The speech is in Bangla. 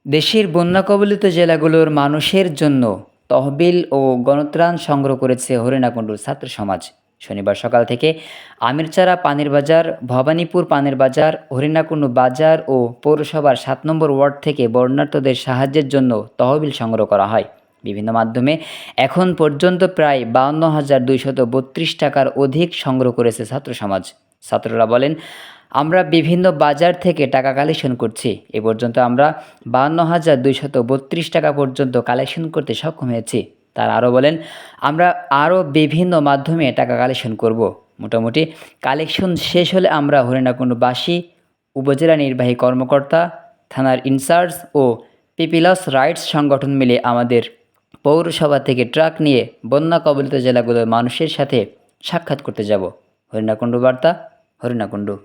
দেশের বন্যা কবলিত জেলাগুলোর মানুষের জন্য তহবিল ও গণত্রাণ সংগ্রহ করেছে হরিণাকুণ্ডুর ছাত্র সমাজ। শনিবার সকাল থেকে আমিরচারা পানির বাজার, ভবানীপুর পানির বাজার, হরিণাকুণ্ডু বাজার ও পৌরসভার ৭ নম্বর ওয়ার্ড থেকে বন্যার্তদের সাহায্যের জন্য তহবিল সংগ্রহ করা হয়। বিভিন্ন মাধ্যমে এখন পর্যন্ত প্রায় ৫২,২৩২ টাকার অধিক সংগ্রহ করেছে ছাত্র সমাজ। ছাত্ররা বলেন, আমরা বিভিন্ন বাজার থেকে টাকা কালেকশন করছি। এ পর্যন্ত আমরা ৫২,২৩২ টাকা পর্যন্ত কালেকশন করতে সক্ষম হয়েছি। তারা আরও বলেন, আমরা আরও বিভিন্ন মাধ্যমে টাকা কালেকশন করব। মোটামুটি কালেকশন শেষ হলে আমরা হরিণাকুণ্ডুবাসী, উপজেলা নির্বাহী কর্মকর্তা, থানার ইনচার্জ ও পিপিলস রাইটস সংগঠন মিলে আমাদের পৌরসভা থেকে ট্রাক নিয়ে বন্যা কবলিত জেলাগুলোর মানুষের সাথে সাক্ষাৎ করতে যাব। হরিণাকুণ্ডু বার্তা, হরিণাকুণ্ডু।